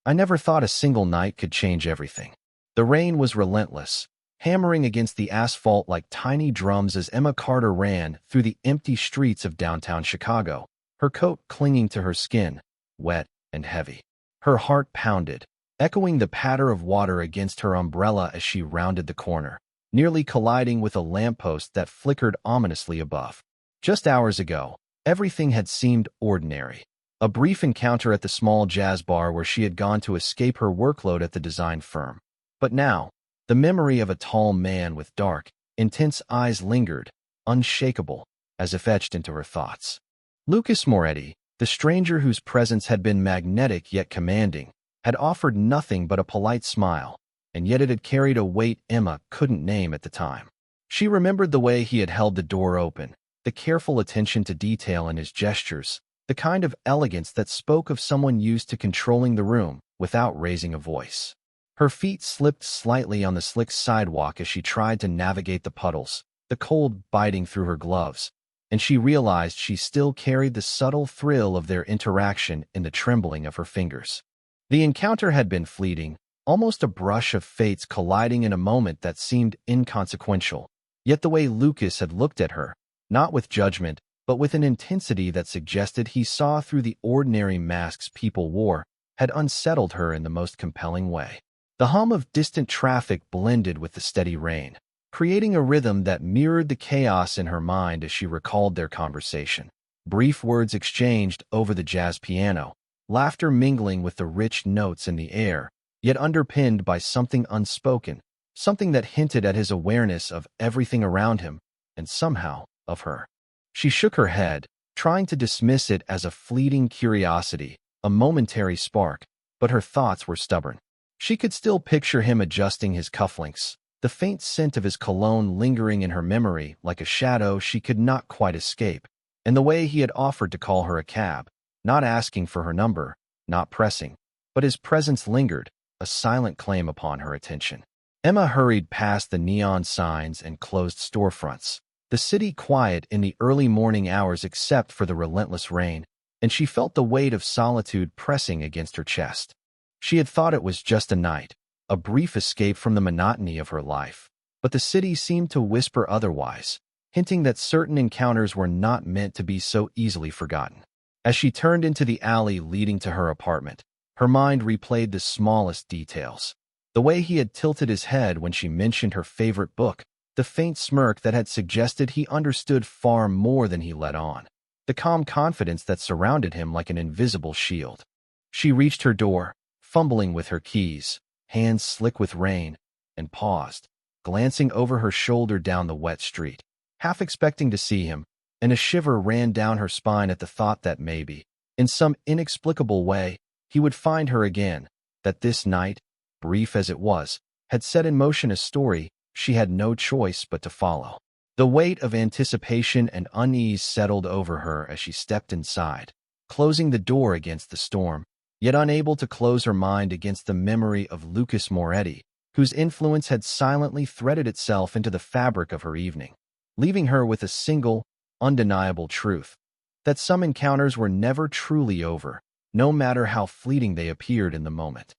I never thought a single night could change everything. The rain was relentless, hammering against the asphalt like tiny drums as Emma Carter ran through the empty streets of downtown Chicago, her coat clinging to her skin, wet and heavy. Her heart pounded, echoing the patter of water against her umbrella as she rounded the corner, nearly colliding with a lamppost that flickered ominously above. Just hours ago, everything had seemed ordinary. A brief encounter at the small jazz bar where she had gone to escape her workload at the design firm. But now, the memory of a tall man with dark, intense eyes lingered, unshakable, as if etched into her thoughts. Lucas Moretti, the stranger whose presence had been magnetic yet commanding, had offered nothing but a polite smile, and yet it had carried a weight Emma couldn't name at the time. She remembered the way he had held the door open, the careful attention to detail in his gestures, the kind of elegance that spoke of someone used to controlling the room without raising a voice. Her feet slipped slightly on the slick sidewalk as she tried to navigate the puddles, the cold biting through her gloves, and she realized she still carried the subtle thrill of their interaction in the trembling of her fingers. The encounter had been fleeting, almost a brush of fates colliding in a moment that seemed inconsequential, yet the way Lucas had looked at her, not with judgment, but with an intensity that suggested he saw through the ordinary masks people wore, had unsettled her in the most compelling way. The hum of distant traffic blended with the steady rain, creating a rhythm that mirrored the chaos in her mind as she recalled their conversation. Brief words exchanged over the jazz piano, laughter mingling with the rich notes in the air, yet underpinned by something unspoken, something that hinted at his awareness of everything around him, and somehow of her. She shook her head, trying to dismiss it as a fleeting curiosity, a momentary spark, but her thoughts were stubborn. She could still picture him adjusting his cufflinks, the faint scent of his cologne lingering in her memory like a shadow she could not quite escape, and the way he had offered to call her a cab, not asking for her number, not pressing, but his presence lingered, a silent claim upon her attention. Emma hurried past the neon signs and closed storefronts, the city quiet in the early morning hours except for the relentless rain, and she felt the weight of solitude pressing against her chest. She had thought it was just a night, a brief escape from the monotony of her life, but the city seemed to whisper otherwise, hinting that certain encounters were not meant to be so easily forgotten. As she turned into the alley leading to her apartment, her mind replayed the smallest details. The way he had tilted his head when she mentioned her favorite book, the faint smirk that had suggested he understood far more than he let on, the calm confidence that surrounded him like an invisible shield. She reached her door, fumbling with her keys, hands slick with rain, and paused, glancing over her shoulder down the wet street, half expecting to see him, and a shiver ran down her spine at the thought that maybe, in some inexplicable way, he would find her again, that this night, brief as it was, had set in motion a story she had no choice but to follow. The weight of anticipation and unease settled over her as she stepped inside, closing the door against the storm, yet unable to close her mind against the memory of Lucas Moretti, whose influence had silently threaded itself into the fabric of her evening, leaving her with a single, undeniable truth, that some encounters were never truly over, no matter how fleeting they appeared in the moment.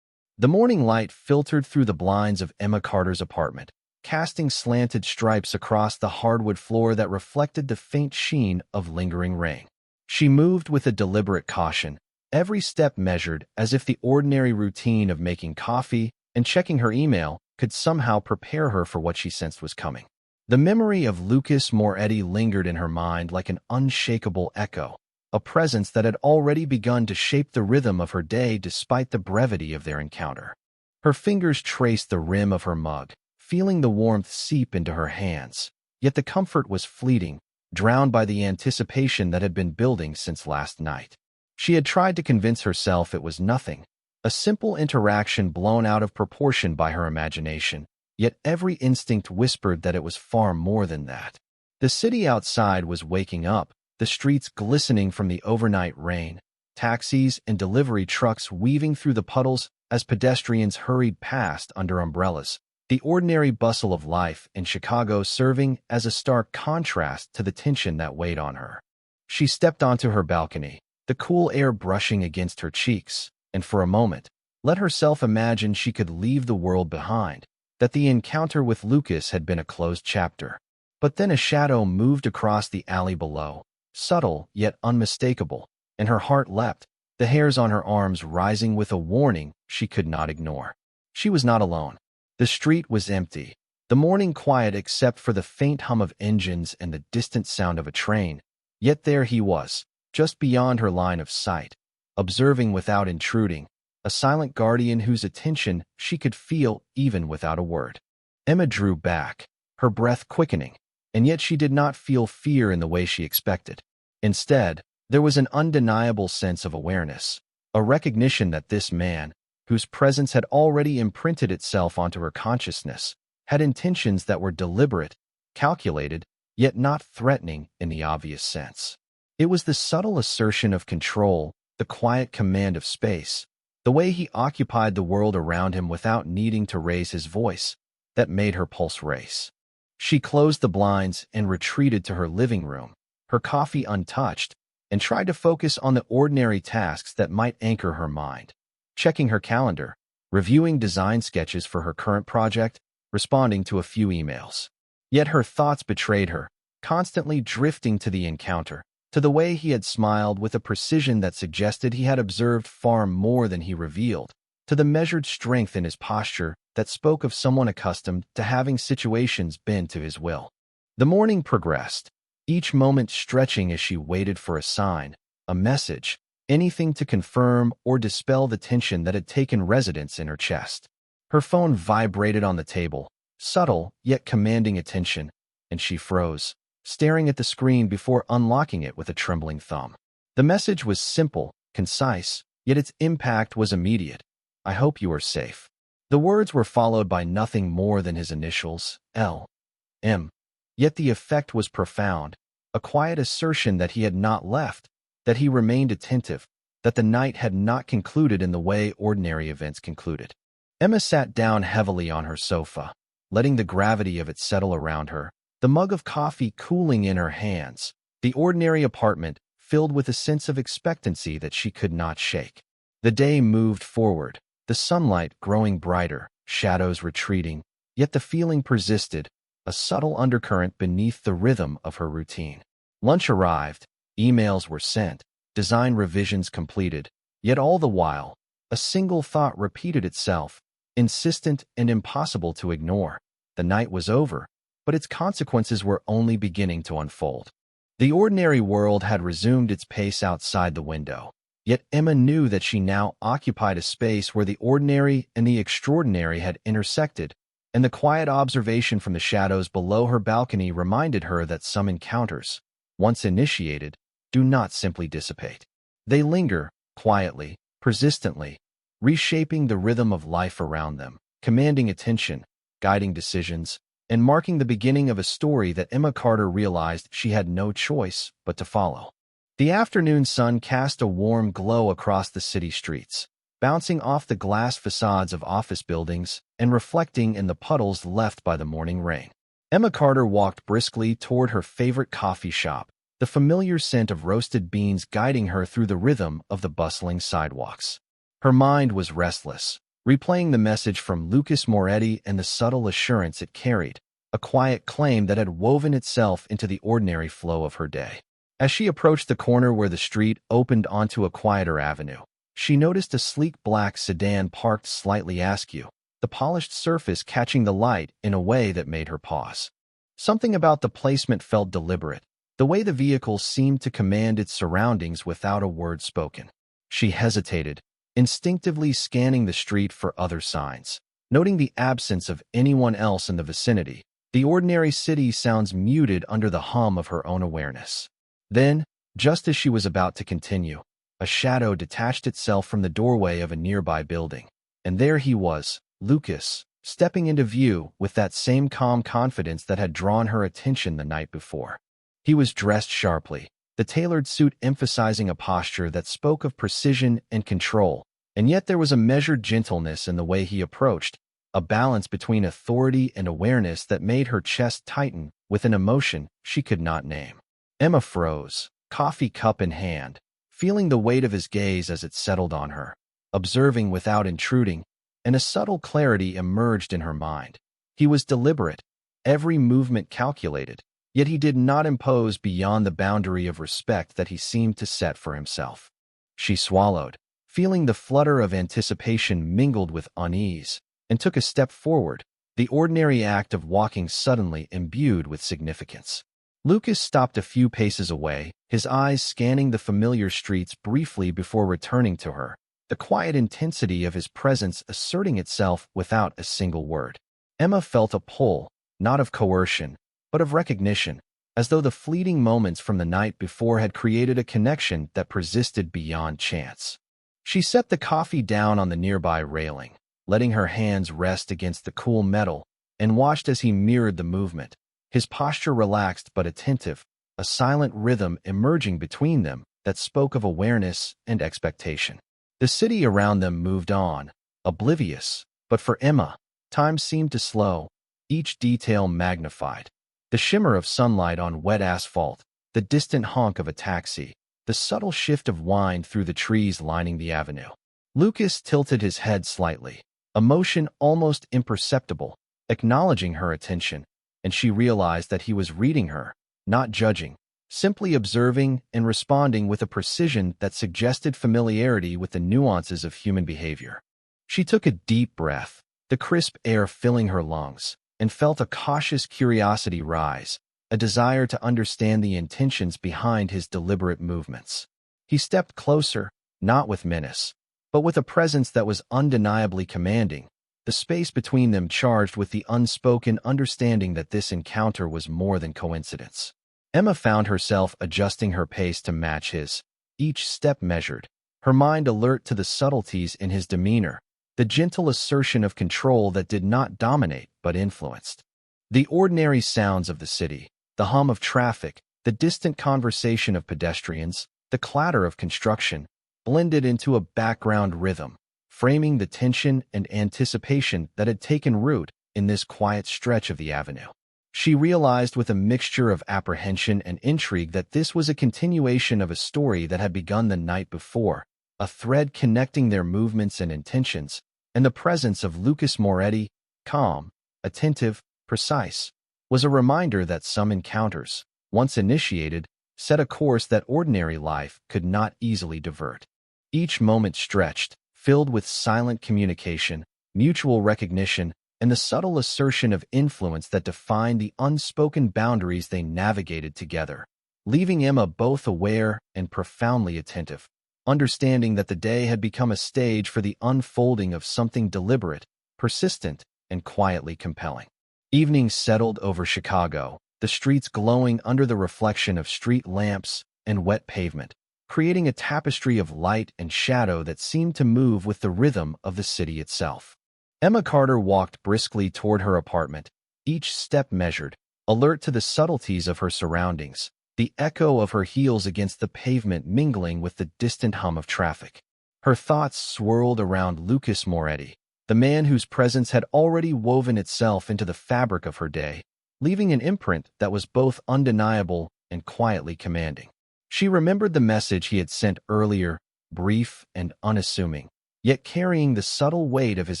The morning light filtered through the blinds of Emma Carter's apartment, casting slanted stripes across the hardwood floor that reflected the faint sheen of lingering rain. She moved with a deliberate caution, every step measured, as if the ordinary routine of making coffee and checking her email could somehow prepare her for what she sensed was coming. The memory of Lucas Moretti lingered in her mind like an unshakable echo, a presence that had already begun to shape the rhythm of her day despite the brevity of their encounter. Her fingers traced the rim of her mug, feeling the warmth seep into her hands, yet the comfort was fleeting, drowned by the anticipation that had been building since last night. She had tried to convince herself it was nothing, a simple interaction blown out of proportion by her imagination, yet every instinct whispered that it was far more than that. The city outside was waking up, the streets glistening from the overnight rain, taxis and delivery trucks weaving through the puddles as pedestrians hurried past under umbrellas, the ordinary bustle of life in Chicago serving as a stark contrast to the tension that weighed on her. She stepped onto her balcony, the cool air brushing against her cheeks, and for a moment, let herself imagine she could leave the world behind, that the encounter with Lucas had been a closed chapter. But then a shadow moved across the alley below, subtle yet unmistakable, and her heart leapt, the hairs on her arms rising with a warning she could not ignore. She was not alone. The street was empty, the morning quiet except for the faint hum of engines and the distant sound of a train. Yet there he was, just beyond her line of sight, observing without intruding, a silent guardian whose attention she could feel even without a word. Emma drew back, her breath quickening, and yet she did not feel fear in the way she expected. Instead, there was an undeniable sense of awareness, a recognition that this man, whose presence had already imprinted itself onto her consciousness, had intentions that were deliberate, calculated, yet not threatening in the obvious sense. It was the subtle assertion of control, the quiet command of space, the way he occupied the world around him without needing to raise his voice, that made her pulse race. She closed the blinds and retreated to her living room, her coffee untouched, and tried to focus on the ordinary tasks that might anchor her mind. Checking her calendar, reviewing design sketches for her current project, responding to a few emails. Yet her thoughts betrayed her, constantly drifting to the encounter, to the way he had smiled with a precision that suggested he had observed far more than he revealed, to the measured strength in his posture that spoke of someone accustomed to having situations bend to his will. The morning progressed, each moment stretching as she waited for a sign, a message, anything to confirm or dispel the tension that had taken residence in her chest. Her phone vibrated on the table, subtle yet commanding attention, and she froze, staring at the screen before unlocking it with a trembling thumb. The message was simple, concise, yet its impact was immediate. "I hope you are safe." The words were followed by nothing more than his initials, L.M. Yet the effect was profound, a quiet assertion that he had not left, that he remained attentive, that the night had not concluded in the way ordinary events concluded. Emma sat down heavily on her sofa, letting the gravity of it settle around her, the mug of coffee cooling in her hands, the ordinary apartment filled with a sense of expectancy that she could not shake. The day moved forward, the sunlight growing brighter, shadows retreating, yet the feeling persisted, a subtle undercurrent beneath the rhythm of her routine. Lunch arrived, emails were sent, design revisions completed, yet all the while, a single thought repeated itself, insistent and impossible to ignore. The night was over, but its consequences were only beginning to unfold. The ordinary world had resumed its pace outside the window, yet Emma knew that she now occupied a space where the ordinary and the extraordinary had intersected, and the quiet observation from the shadows below her balcony reminded her that some encounters, once initiated, do not simply dissipate. They linger, quietly, persistently, reshaping the rhythm of life around them, commanding attention, guiding decisions, and marking the beginning of a story that Emma Carter realized she had no choice but to follow. The afternoon sun cast a warm glow across the city streets, bouncing off the glass facades of office buildings and reflecting in the puddles left by the morning rain. Emma Carter walked briskly toward her favorite coffee shop, the familiar scent of roasted beans guiding her through the rhythm of the bustling sidewalks. Her mind was restless, replaying the message from Lucas Moretti and the subtle assurance it carried, a quiet claim that had woven itself into the ordinary flow of her day. As she approached the corner where the street opened onto a quieter avenue, she noticed a sleek black sedan parked slightly askew, the polished surface catching the light in a way that made her pause. Something about the placement felt deliberate, the way the vehicle seemed to command its surroundings without a word spoken. She hesitated, instinctively scanning the street for other signs. Noting the absence of anyone else in the vicinity, the ordinary city sounds muted under the hum of her own awareness. Then, just as she was about to continue, a shadow detached itself from the doorway of a nearby building, and there he was, Lucas, stepping into view with that same calm confidence that had drawn her attention the night before. He was dressed sharply, the tailored suit emphasizing a posture that spoke of precision and control, and yet there was a measured gentleness in the way he approached, a balance between authority and awareness that made her chest tighten with an emotion she could not name. Emma froze, coffee cup in hand, feeling the weight of his gaze as it settled on her. observing without intruding, and a subtle clarity emerged in her mind. He was deliberate, every movement calculated, yet he did not impose beyond the boundary of respect that he seemed to set for himself. She swallowed, feeling the flutter of anticipation mingled with unease, and took a step forward, the ordinary act of walking suddenly imbued with significance. Lucas stopped a few paces away, his eyes scanning the familiar streets briefly before returning to her, the quiet intensity of his presence asserting itself without a single word. Emma felt a pull, not of coercion, but of recognition, as though the fleeting moments from the night before had created a connection that persisted beyond chance. She set the coffee down on the nearby railing, letting her hands rest against the cool metal, and watched as he mirrored the movement, his posture relaxed but attentive, a silent rhythm emerging between them that spoke of awareness and expectation. The city around them moved on, oblivious, but for Emma, time seemed to slow, each detail magnified. The shimmer of sunlight on wet asphalt, the distant honk of a taxi, the subtle shift of wind through the trees lining the avenue. Lucas tilted his head slightly, a motion almost imperceptible, acknowledging her attention, and she realized that he was reading her, not judging, simply observing and responding with a precision that suggested familiarity with the nuances of human behavior. She took a deep breath, the crisp air filling her lungs, and felt a cautious curiosity rise, a desire to understand the intentions behind his deliberate movements. He stepped closer, not with menace, but with a presence that was undeniably commanding, the space between them charged with the unspoken understanding that this encounter was more than coincidence. Emma found herself adjusting her pace to match his, each step measured, her mind alert to the subtleties in his demeanor, the gentle assertion of control that did not dominate but influenced. The ordinary sounds of the city, the hum of traffic, the distant conversation of pedestrians, the clatter of construction, blended into a background rhythm, framing the tension and anticipation that had taken root in this quiet stretch of the avenue. She realized with a mixture of apprehension and intrigue that this was a continuation of a story that had begun the night before, a thread connecting their movements and intentions, and the presence of Lucas Moretti, calm, attentive, precise, was a reminder that some encounters, once initiated, set a course that ordinary life could not easily divert. Each moment stretched, filled with silent communication, mutual recognition, and the subtle assertion of influence that defined the unspoken boundaries they navigated together, leaving Emma both aware and profoundly attentive, understanding that the day had become a stage for the unfolding of something deliberate, persistent, and quietly compelling. Evening settled over Chicago, the streets glowing under the reflection of street lamps and wet pavement, creating a tapestry of light and shadow that seemed to move with the rhythm of the city itself. Emma Carter walked briskly toward her apartment, each step measured, alert to the subtleties of her surroundings, the echo of her heels against the pavement mingling with the distant hum of traffic. Her thoughts swirled around Lucas Moretti, the man whose presence had already woven itself into the fabric of her day, leaving an imprint that was both undeniable and quietly commanding. She remembered the message he had sent earlier, brief and unassuming, yet carrying the subtle weight of his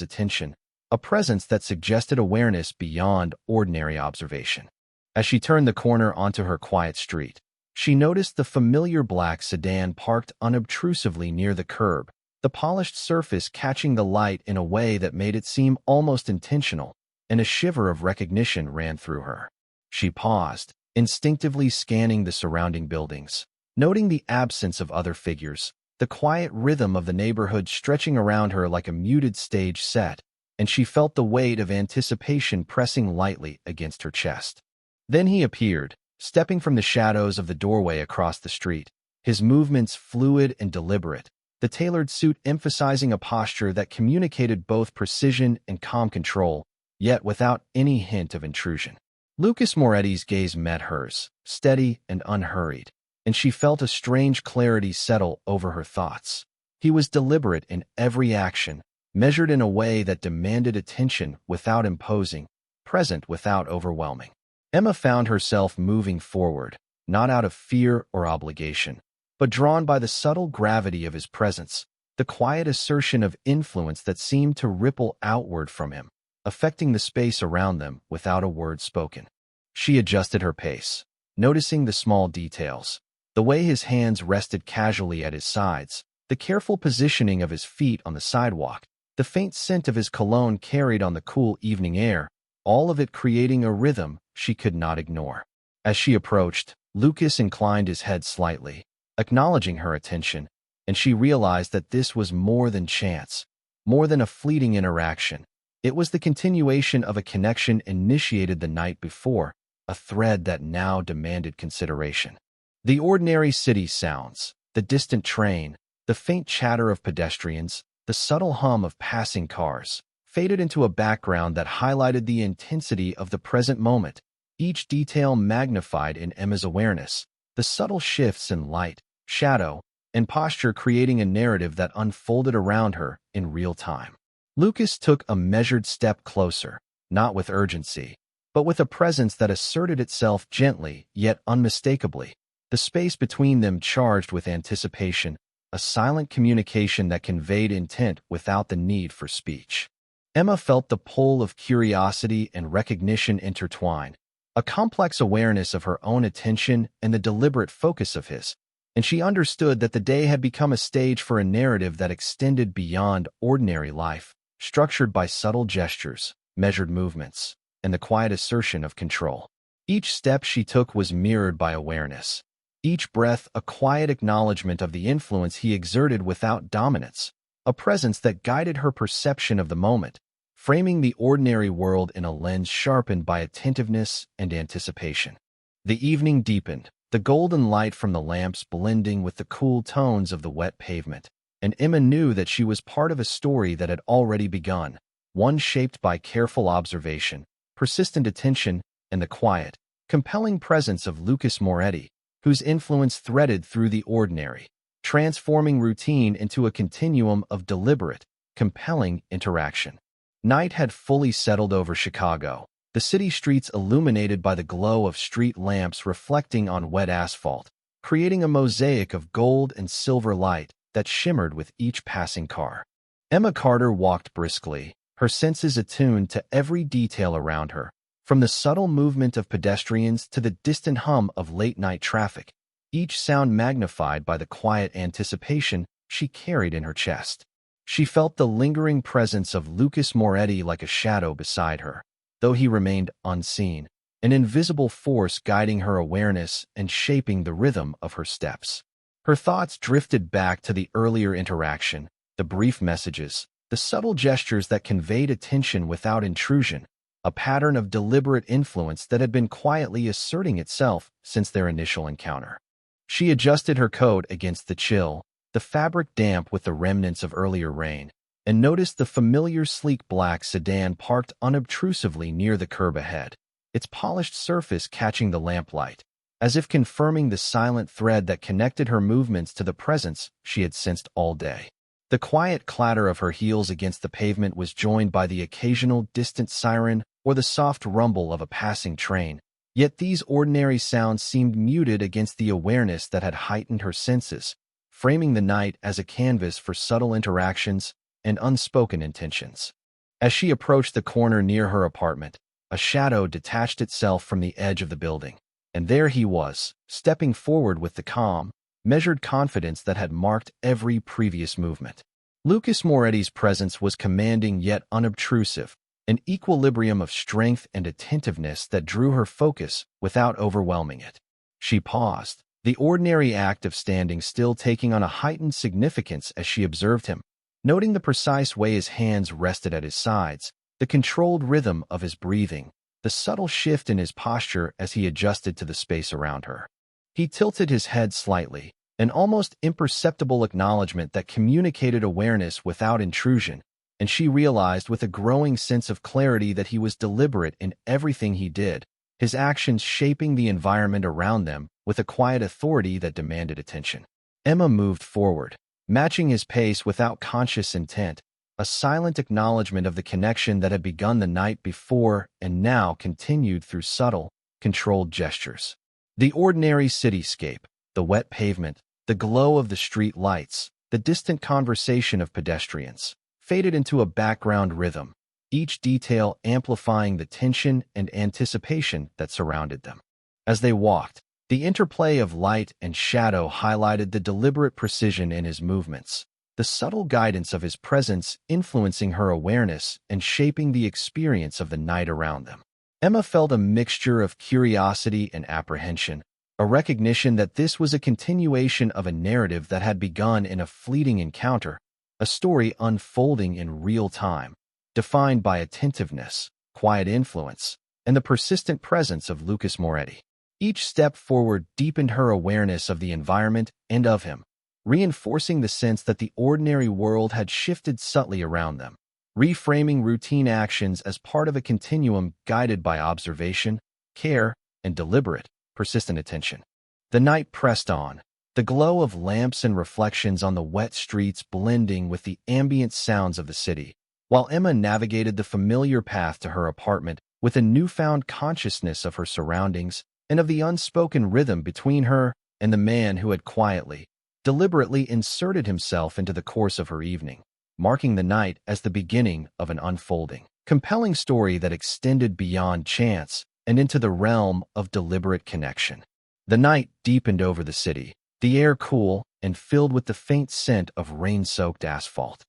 attention, a presence that suggested awareness beyond ordinary observation. As she turned the corner onto her quiet street, she noticed the familiar black sedan parked unobtrusively near the curb, the polished surface catching the light in a way that made it seem almost intentional, and a shiver of recognition ran through her. She paused, instinctively scanning the surrounding buildings, noting the absence of other figures, the quiet rhythm of the neighborhood stretching around her like a muted stage set, and she felt the weight of anticipation pressing lightly against her chest. Then he appeared, stepping from the shadows of the doorway across the street, his movements fluid and deliberate, the tailored suit emphasizing a posture that communicated both precision and calm control, yet without any hint of intrusion. Lucas Moretti's gaze met hers, steady and unhurried, and she felt a strange clarity settle over her thoughts. He was deliberate in every action, measured in a way that demanded attention without imposing, present without overwhelming. Emma found herself moving forward, not out of fear or obligation, but drawn by the subtle gravity of his presence, the quiet assertion of influence that seemed to ripple outward from him, affecting the space around them without a word spoken. She adjusted her pace, noticing the small details, the way his hands rested casually at his sides, the careful positioning of his feet on the sidewalk, the faint scent of his cologne carried on the cool evening air, all of it creating a rhythm she could not ignore. As she approached, Lucas inclined his head slightly, acknowledging her attention, and she realized that this was more than chance, more than a fleeting interaction. It was the continuation of a connection initiated the night before, a thread that now demanded consideration. The ordinary city sounds, the distant train, the faint chatter of pedestrians, the subtle hum of passing cars, faded into a background that highlighted the intensity of the present moment, each detail magnified in Emma's awareness, the subtle shifts in light, shadow, and posture creating a narrative that unfolded around her in real time. Lucas took a measured step closer, not with urgency, but with a presence that asserted itself gently yet unmistakably, the space between them charged with anticipation, a silent communication that conveyed intent without the need for speech. Emma felt the pull of curiosity and recognition intertwined, a complex awareness of her own attention and the deliberate focus of his, and she understood that the day had become a stage for a narrative that extended beyond ordinary life, structured by subtle gestures, measured movements, and the quiet assertion of control. Each step she took was mirrored by awareness, each breath a quiet acknowledgement of the influence he exerted without dominance, a presence that guided her perception of the moment, framing the ordinary world in a lens sharpened by attentiveness and anticipation. The evening deepened, the golden light from the lamps blending with the cool tones of the wet pavement, and Emma knew that she was part of a story that had already begun, one shaped by careful observation, persistent attention, and the quiet, compelling presence of Lucas Moretti, whose influence threaded through the ordinary, transforming routine into a continuum of deliberate, compelling interaction. Night had fully settled over Chicago, the city streets illuminated by the glow of street lamps reflecting on wet asphalt, creating a mosaic of gold and silver light that shimmered with each passing car. Emma Carter walked briskly, her senses attuned to every detail around her, from the subtle movement of pedestrians to the distant hum of late-night traffic, each sound magnified by the quiet anticipation she carried in her chest. She felt the lingering presence of Lucas Moretti like a shadow beside her, though he remained unseen, an invisible force guiding her awareness and shaping the rhythm of her steps. Her thoughts drifted back to the earlier interaction, the brief messages, the subtle gestures that conveyed attention without intrusion, a pattern of deliberate influence that had been quietly asserting itself since their initial encounter. She adjusted her coat against the chill, the fabric damp with the remnants of earlier rain, and noticed the familiar sleek black sedan parked unobtrusively near the curb ahead, its polished surface catching the lamplight, as if confirming the silent thread that connected her movements to the presence she had sensed all day. The quiet clatter of her heels against the pavement was joined by the occasional distant siren or the soft rumble of a passing train, yet these ordinary sounds seemed muted against the awareness that had heightened her senses, framing the night as a canvas for subtle interactions and unspoken intentions. As she approached the corner near her apartment, a shadow detached itself from the edge of the building, and there he was, stepping forward with the calm, measured confidence that had marked every previous movement. Lucas Moretti's presence was commanding yet unobtrusive, an equilibrium of strength and attentiveness that drew her focus without overwhelming it. She paused, the ordinary act of standing still taking on a heightened significance as she observed him, noting the precise way his hands rested at his sides, the controlled rhythm of his breathing, the subtle shift in his posture as he adjusted to the space around her. He tilted his head slightly, an almost imperceptible acknowledgement that communicated awareness without intrusion, and she realized with a growing sense of clarity that he was deliberate in everything he did, his actions shaping the environment around them with a quiet authority that demanded attention. Emma moved forward, matching his pace without conscious intent, a silent acknowledgement of the connection that had begun the night before and now continued through subtle, controlled gestures. The ordinary cityscape, the wet pavement, the glow of the street lights, the distant conversation of pedestrians faded into a background rhythm, each detail amplifying the tension and anticipation that surrounded them. As they walked, the interplay of light and shadow highlighted the deliberate precision in his movements, the subtle guidance of his presence influencing her awareness and shaping the experience of the night around them. Emma felt a mixture of curiosity and apprehension, a recognition that this was a continuation of a narrative that had begun in a fleeting encounter, a story unfolding in real time, defined by attentiveness, quiet influence, and the persistent presence of Lucas Moretti. Each step forward deepened her awareness of the environment and of him, reinforcing the sense that the ordinary world had shifted subtly around them, reframing routine actions as part of a continuum guided by observation, care, and deliberate, persistent attention. The night pressed on, the glow of lamps and reflections on the wet streets blending with the ambient sounds of the city, while Emma navigated the familiar path to her apartment with a newfound consciousness of her surroundings and of the unspoken rhythm between her and the man who had quietly, deliberately inserted himself into the course of her evening, marking the night as the beginning of an unfolding, compelling story that extended beyond chance and into the realm of deliberate connection. The night deepened over the city, the air cool and filled with the faint scent of rain-soaked asphalt.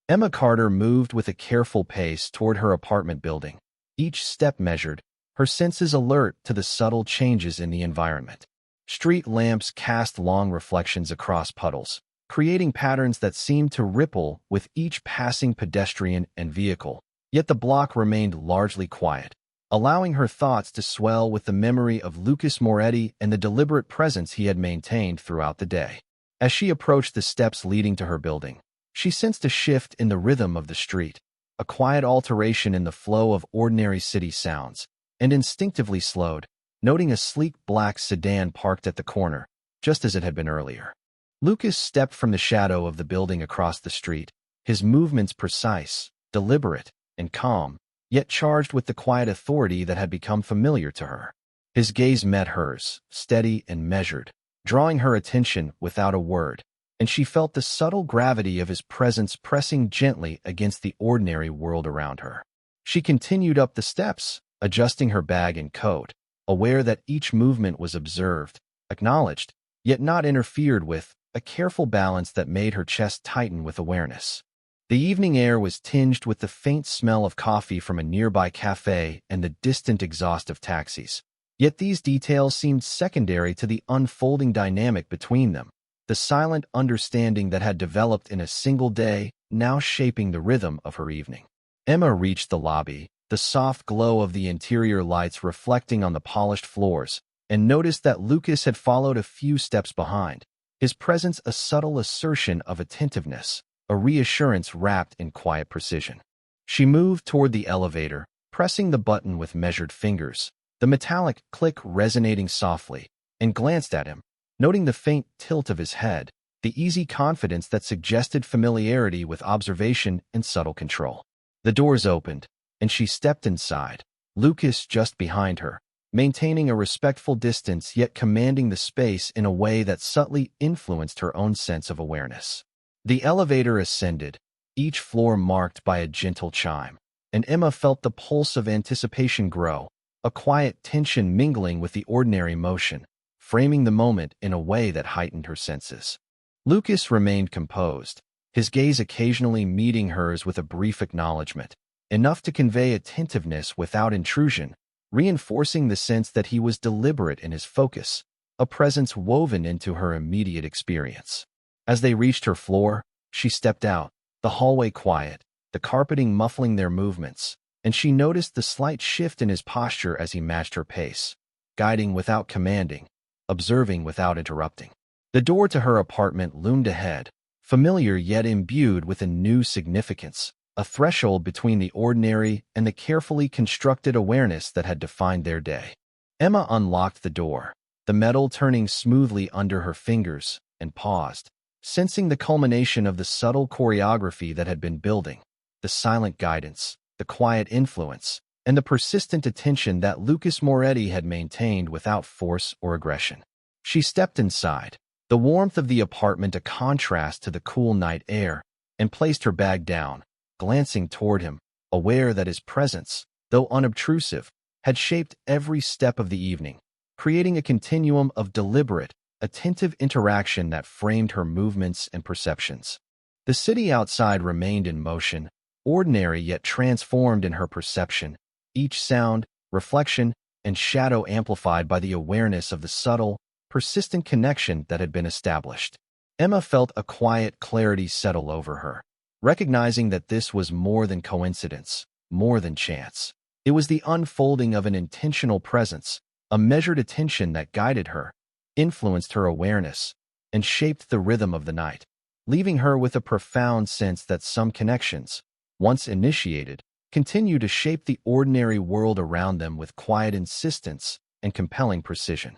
Emma Carter moved with a careful pace toward her apartment building, each step measured, her senses alert to the subtle changes in the environment. Street lamps cast long reflections across puddles, creating patterns that seemed to ripple with each passing pedestrian and vehicle, yet the block remained largely quiet, allowing her thoughts to swell with the memory of Lucas Moretti and the deliberate presence he had maintained throughout the day. As she approached the steps leading to her building, she sensed a shift in the rhythm of the street, a quiet alteration in the flow of ordinary city sounds, and instinctively slowed, noting a sleek black sedan parked at the corner, just as it had been earlier. Lucas stepped from the shadow of the building across the street, his movements precise, deliberate, and calm, yet charged with the quiet authority that had become familiar to her. His gaze met hers, steady and measured, drawing her attention without a word, and she felt the subtle gravity of his presence pressing gently against the ordinary world around her. She continued up the steps, adjusting her bag and coat, aware that each movement was observed, acknowledged, yet not interfered with, a careful balance that made her chest tighten with awareness. The evening air was tinged with the faint smell of coffee from a nearby cafe and the distant exhaust of taxis. Yet these details seemed secondary to the unfolding dynamic between them, the silent understanding that had developed in a single day, now shaping the rhythm of her evening. Emma reached the lobby, the soft glow of the interior lights reflecting on the polished floors, and noticed that Lucas had followed a few steps behind, his presence a subtle assertion of attentiveness, a reassurance wrapped in quiet precision. She moved toward the elevator, pressing the button with measured fingers, the metallic click resonating softly, and glanced at him, noting the faint tilt of his head, the easy confidence that suggested familiarity with observation and subtle control. The doors opened, and she stepped inside, Lucas just behind her, maintaining a respectful distance yet commanding the space in a way that subtly influenced her own sense of awareness. The elevator ascended, each floor marked by a gentle chime, and Emma felt the pulse of anticipation grow, a quiet tension mingling with the ordinary motion, framing the moment in a way that heightened her senses. Lucas remained composed, his gaze occasionally meeting hers with a brief acknowledgement, enough to convey attentiveness without intrusion, reinforcing the sense that he was deliberate in his focus, a presence woven into her immediate experience. As they reached her floor, she stepped out, the hallway quiet, the carpeting muffling their movements, and she noticed the slight shift in his posture as he matched her pace, guiding without commanding, observing without interrupting. The door to her apartment loomed ahead, familiar yet imbued with a new significance, a threshold between the ordinary and the carefully constructed awareness that had defined their day. Emma unlocked the door, the metal turning smoothly under her fingers, and paused, sensing the culmination of the subtle choreography that had been building, the silent guidance, the quiet influence, and the persistent attention that Lucas Moretti had maintained without force or aggression. She stepped inside, the warmth of the apartment a contrast to the cool night air, and placed her bag down, glancing toward him, aware that his presence, though unobtrusive, had shaped every step of the evening, creating a continuum of deliberate, attentive interaction that framed her movements and perceptions. The city outside remained in motion, ordinary yet transformed in her perception, each sound, reflection, and shadow amplified by the awareness of the subtle, persistent connection that had been established. Emma felt a quiet clarity settle over her, recognizing that this was more than coincidence, more than chance. It was the unfolding of an intentional presence, a measured attention that guided her, influenced her awareness, and shaped the rhythm of the night, leaving her with a profound sense that some connections, once initiated, continue to shape the ordinary world around them with quiet insistence and compelling precision.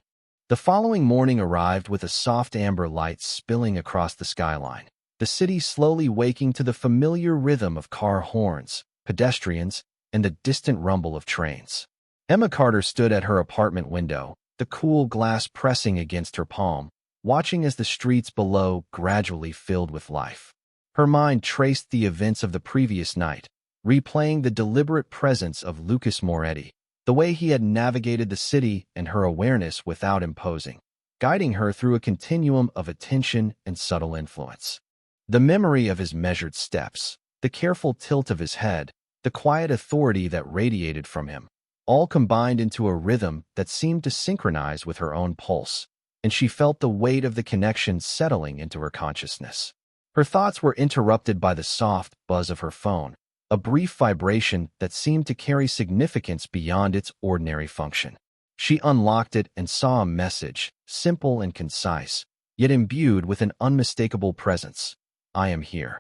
The following morning arrived with a soft amber light spilling across the skyline, the city slowly waking to the familiar rhythm of car horns, pedestrians, and the distant rumble of trains. Emma Carter stood at her apartment window, the cool glass pressing against her palm, watching as the streets below gradually filled with life. Her mind traced the events of the previous night, replaying the deliberate presence of Lucas Moretti, the way he had navigated the city and her awareness without imposing, guiding her through a continuum of attention and subtle influence. The memory of his measured steps, the careful tilt of his head, the quiet authority that radiated from him, all combined into a rhythm that seemed to synchronize with her own pulse, and she felt the weight of the connection settling into her consciousness. Her thoughts were interrupted by the soft buzz of her phone, a brief vibration that seemed to carry significance beyond its ordinary function. She unlocked it and saw a message, simple and concise, yet imbued with an unmistakable presence. "I am here."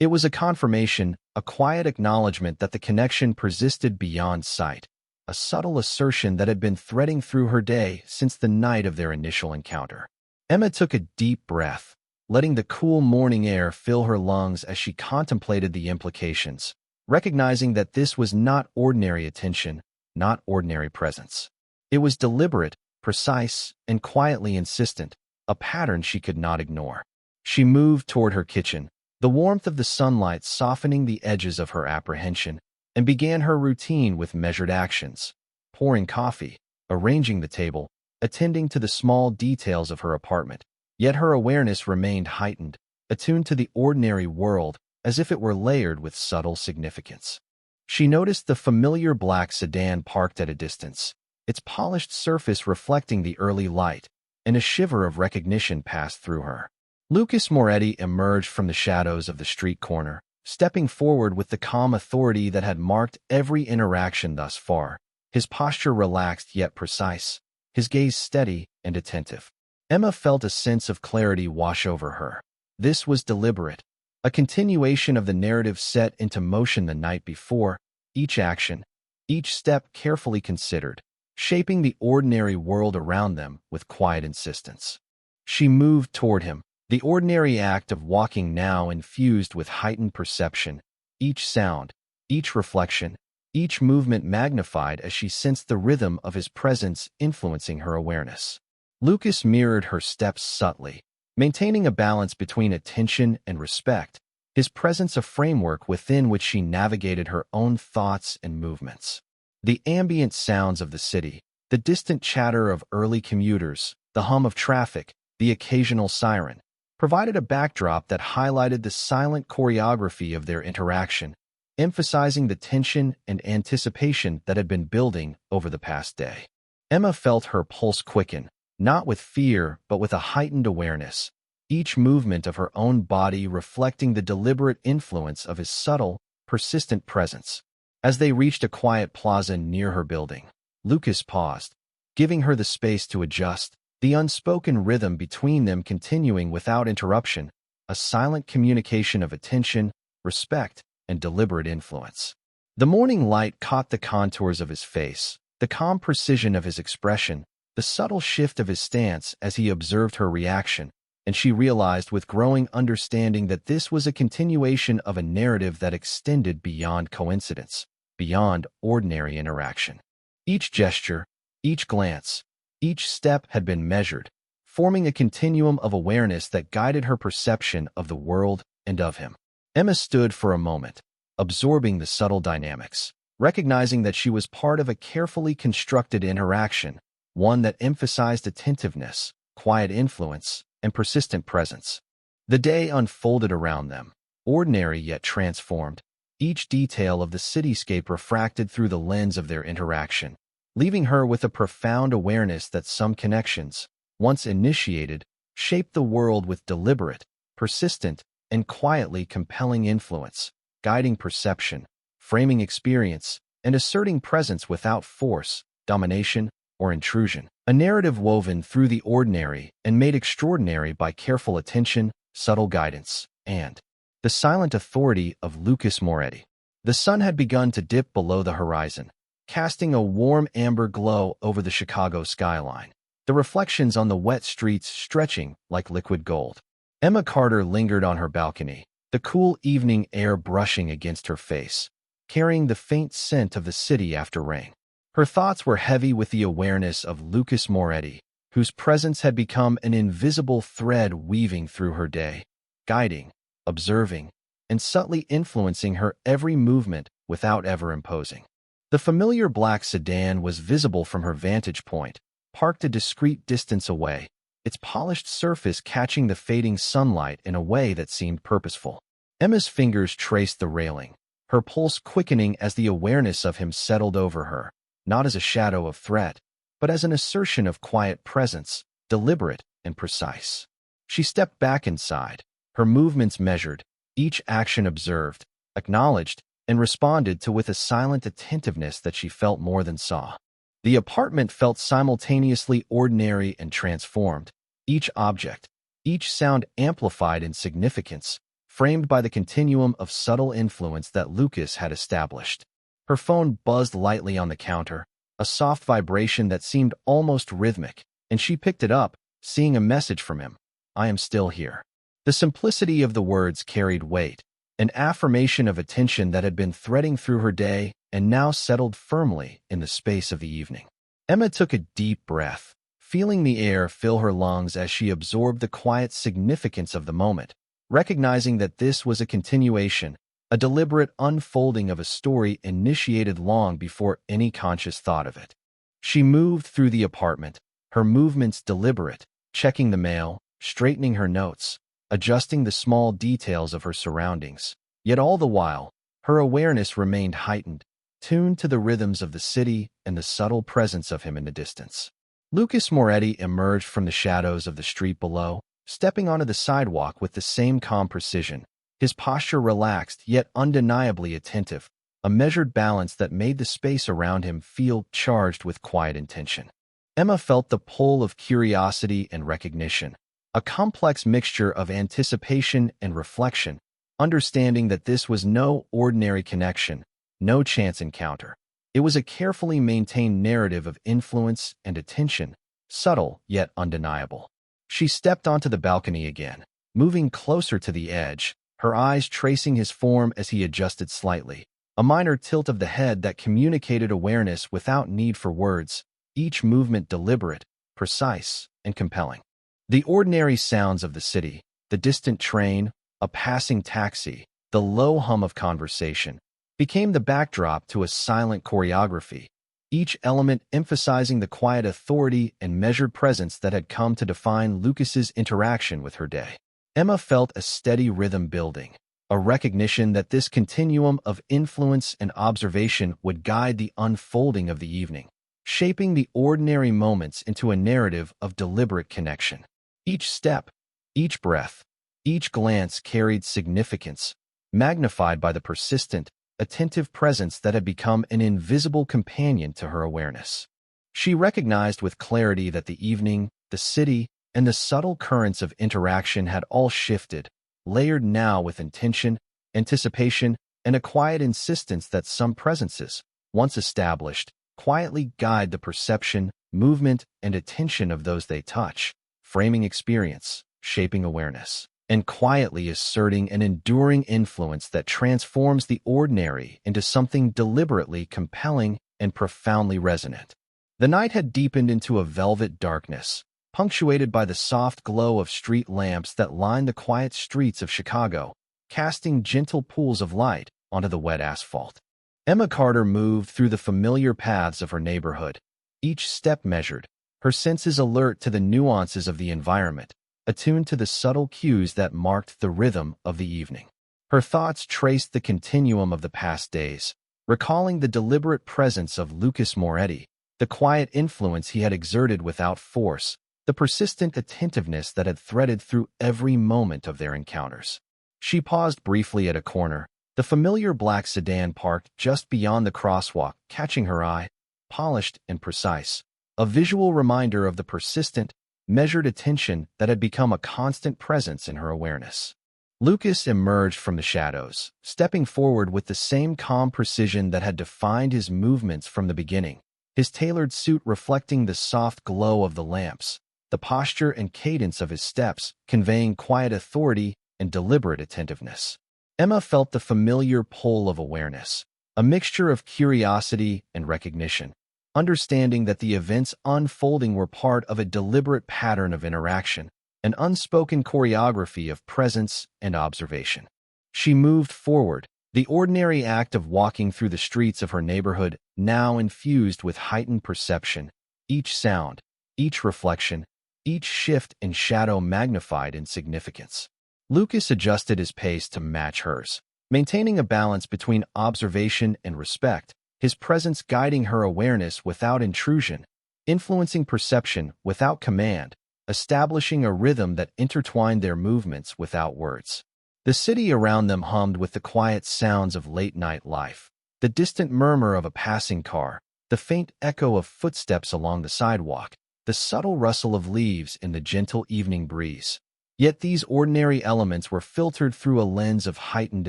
It was a confirmation, a quiet acknowledgement that the connection persisted beyond sight, a subtle assertion that had been threading through her day since the night of their initial encounter. Emma took a deep breath, letting the cool morning air fill her lungs as she contemplated the implications, recognizing that this was not ordinary attention, not ordinary presence. It was deliberate, precise, and quietly insistent, a pattern she could not ignore. She moved toward her kitchen, the warmth of the sunlight softening the edges of her apprehension, and began her routine with measured actions, pouring coffee, arranging the table, attending to the small details of her apartment. Yet her awareness remained heightened, attuned to the ordinary world, as if it were layered with subtle significance. She noticed the familiar black sedan parked at a distance, its polished surface reflecting the early light, and a shiver of recognition passed through her. Lucas Moretti emerged from the shadows of the street corner, stepping forward with the calm authority that had marked every interaction thus far, his posture relaxed yet precise, his gaze steady and attentive. Emma felt a sense of clarity wash over her. This was deliberate, a continuation of the narrative set into motion the night before, each action, each step carefully considered, shaping the ordinary world around them with quiet insistence. She moved toward him, the ordinary act of walking now infused with heightened perception, each sound, each reflection, each movement magnified as she sensed the rhythm of his presence influencing her awareness. Lucas mirrored her steps subtly, maintaining a balance between attention and respect, his presence a framework within which she navigated her own thoughts and movements. The ambient sounds of the city, the distant chatter of early commuters, the hum of traffic, the occasional siren, provided a backdrop that highlighted the silent choreography of their interaction, emphasizing the tension and anticipation that had been building over the past day. Emma felt her pulse quicken, not with fear but with a heightened awareness, each movement of her own body reflecting the deliberate influence of his subtle, persistent presence. As they reached a quiet plaza near her building, Lucas paused, giving her the space to adjust, the unspoken rhythm between them continuing without interruption, a silent communication of attention, respect, and deliberate influence. The morning light caught the contours of his face, the calm precision of his expression, the subtle shift of his stance as he observed her reaction, and she realized with growing understanding that this was a continuation of a narrative that extended beyond coincidence, beyond ordinary interaction. Each gesture, each glance, each step had been measured, forming a continuum of awareness that guided her perception of the world and of him. Emma stood for a moment, absorbing the subtle dynamics, recognizing that she was part of a carefully constructed interaction, one that emphasized attentiveness, quiet influence, and persistent presence. The day unfolded around them, ordinary yet transformed, each detail of the cityscape refracted through the lens of their interaction, leaving her with a profound awareness that some connections, once initiated, shaped the world with deliberate, persistent, and quietly compelling influence, guiding perception, framing experience, and asserting presence without force, domination, or intrusion. A narrative woven through the ordinary and made extraordinary by careful attention, subtle guidance, and the silent authority of Lucas Moretti. The sun had begun to dip below the horizon, casting a warm amber glow over the Chicago skyline, the reflections on the wet streets stretching like liquid gold. Emma Carter lingered on her balcony, the cool evening air brushing against her face, carrying the faint scent of the city after rain. Her thoughts were heavy with the awareness of Lucas Moretti, whose presence had become an invisible thread weaving through her day, guiding, observing, and subtly influencing her every movement without ever imposing. The familiar black sedan was visible from her vantage point, parked a discreet distance away, its polished surface catching the fading sunlight in a way that seemed purposeful. Emma's fingers traced the railing, her pulse quickening as the awareness of him settled over her, not as a shadow of threat, but as an assertion of quiet presence, deliberate and precise. She stepped back inside, her movements measured, each action observed, acknowledged, and responded to with a silent attentiveness that she felt more than saw. The apartment felt simultaneously ordinary and transformed, each object, each sound amplified in significance, framed by the continuum of subtle influence that Lucas had established. Her phone buzzed lightly on the counter, a soft vibration that seemed almost rhythmic, and she picked it up, seeing a message from him. "I am still here." The simplicity of the words carried weight, an affirmation of attention that had been threading through her day and now settled firmly in the space of the evening. Emma took a deep breath, feeling the air fill her lungs as she absorbed the quiet significance of the moment, recognizing that this was a continuation, a deliberate unfolding of a story initiated long before any conscious thought of it. She moved through the apartment, her movements deliberate, checking the mail, straightening her notes, adjusting the small details of her surroundings. Yet all the while, her awareness remained heightened, tuned to the rhythms of the city and the subtle presence of him in the distance. Lucas Moretti emerged from the shadows of the street below, stepping onto the sidewalk with the same calm precision, his posture relaxed yet undeniably attentive, a measured balance that made the space around him feel charged with quiet intention. Emma felt the pull of curiosity and recognition, a complex mixture of anticipation and reflection, understanding that this was no ordinary connection, no chance encounter. It was a carefully maintained narrative of influence and attention, subtle yet undeniable. She stepped onto the balcony again, moving closer to the edge, her eyes tracing his form as he adjusted slightly, a minor tilt of the head that communicated awareness without need for words, each movement deliberate, precise, and compelling. The ordinary sounds of the city, the distant train, a passing taxi, the low hum of conversation, became the backdrop to a silent choreography, each element emphasizing the quiet authority and measured presence that had come to define Lucas's interaction with her day. Emma felt a steady rhythm building, a recognition that this continuum of influence and observation would guide the unfolding of the evening, shaping the ordinary moments into a narrative of deliberate connection. Each step, each breath, each glance carried significance, magnified by the persistent, attentive presence that had become an invisible companion to her awareness. She recognized with clarity that the evening, the city, and the subtle currents of interaction had all shifted, layered now with intention, anticipation, and a quiet insistence that some presences, once established, quietly guide the perception, movement, and attention of those they touch, framing experience, shaping awareness, and quietly asserting an enduring influence that transforms the ordinary into something deliberately compelling and profoundly resonant. The night had deepened into a velvet darkness, punctuated by the soft glow of street lamps that line the quiet streets of Chicago, casting gentle pools of light onto the wet asphalt. Emma Carter moved through the familiar paths of her neighborhood, each step measured, her senses alert to the nuances of the environment, attuned to the subtle cues that marked the rhythm of the evening. Her thoughts traced the continuum of the past days, recalling the deliberate presence of Lucas Moretti, the quiet influence he had exerted without force, the persistent attentiveness that had threaded through every moment of their encounters. She paused briefly at a corner, the familiar black sedan parked just beyond the crosswalk, catching her eye, polished and precise, a visual reminder of the persistent, measured attention that had become a constant presence in her awareness. Lucas emerged from the shadows, stepping forward with the same calm precision that had defined his movements from the beginning, his tailored suit reflecting the soft glow of the lamps, the posture and cadence of his steps conveying quiet authority and deliberate attentiveness. Emma felt the familiar pull of awareness, a mixture of curiosity and recognition, understanding that the events unfolding were part of a deliberate pattern of interaction, an unspoken choreography of presence and observation. She moved forward, the ordinary act of walking through the streets of her neighborhood now infused with heightened perception, each sound, each reflection, each shift in shadow magnified in significance. Lucas adjusted his pace to match hers, maintaining a balance between observation and respect, his presence guiding her awareness without intrusion, influencing perception without command, establishing a rhythm that intertwined their movements without words. The city around them hummed with the quiet sounds of late-night life, the distant murmur of a passing car, the faint echo of footsteps along the sidewalk, the subtle rustle of leaves in the gentle evening breeze. Yet these ordinary elements were filtered through a lens of heightened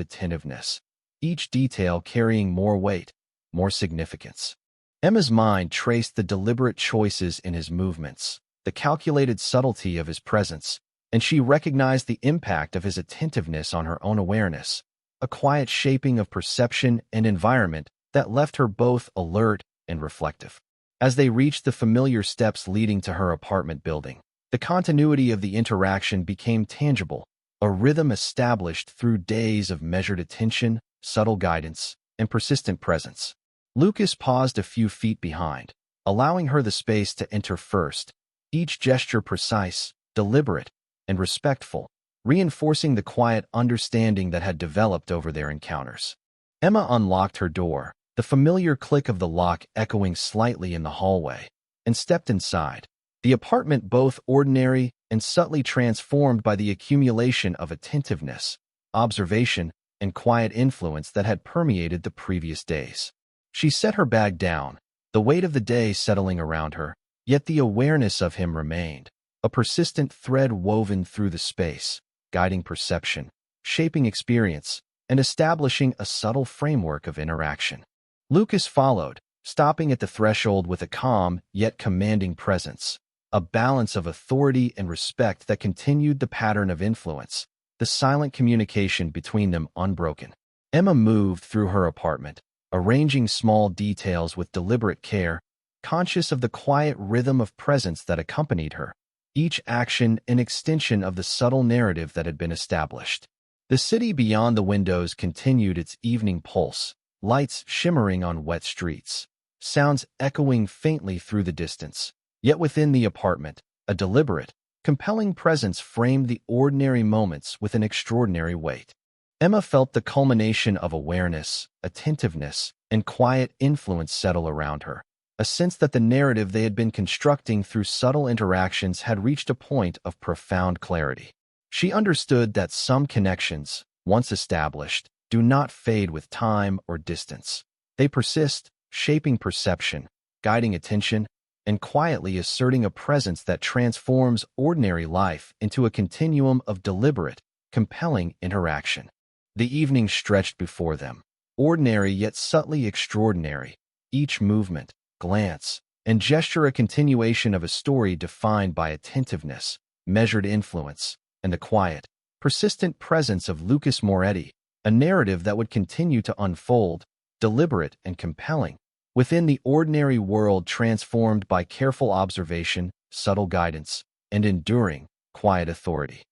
attentiveness, each detail carrying more weight, more significance. Emma's mind traced the deliberate choices in his movements, the calculated subtlety of his presence, and she recognized the impact of his attentiveness on her own awareness, a quiet shaping of perception and environment that left her both alert and reflective. As they reached the familiar steps leading to her apartment building, the continuity of the interaction became tangible, a rhythm established through days of measured attention, subtle guidance, and persistent presence. Lucas paused a few feet behind, allowing her the space to enter first, each gesture precise, deliberate, and respectful, reinforcing the quiet understanding that had developed over their encounters. Emma unlocked her door, the familiar click of the lock echoing slightly in the hallway, and stepped inside, the apartment both ordinary and subtly transformed by the accumulation of attentiveness, observation, and quiet influence that had permeated the previous days. She set her bag down, the weight of the day settling around her, yet the awareness of him remained, a persistent thread woven through the space, guiding perception, shaping experience, and establishing a subtle framework of interaction. Lucas followed, stopping at the threshold with a calm yet commanding presence, a balance of authority and respect that continued the pattern of influence, the silent communication between them unbroken. Emma moved through her apartment, arranging small details with deliberate care, conscious of the quiet rhythm of presence that accompanied her, each action an extension of the subtle narrative that had been established. The city beyond the windows continued its evening pulse, lights shimmering on wet streets, sounds echoing faintly through the distance. Yet within the apartment, a deliberate, compelling presence framed the ordinary moments with an extraordinary weight. Emma felt the culmination of awareness, attentiveness, and quiet influence settle around her, a sense that the narrative they had been constructing through subtle interactions had reached a point of profound clarity. She understood that some connections, once established, do not fade with time or distance. They persist, shaping perception, guiding attention, and quietly asserting a presence that transforms ordinary life into a continuum of deliberate, compelling interaction. The evening stretched before them, ordinary yet subtly extraordinary, each movement, glance, and gesture a continuation of a story defined by attentiveness, measured influence, and the quiet, persistent presence of Lucas Moretti, a narrative that would continue to unfold, deliberate and compelling, within the ordinary world transformed by careful observation, subtle guidance, and enduring, quiet authority.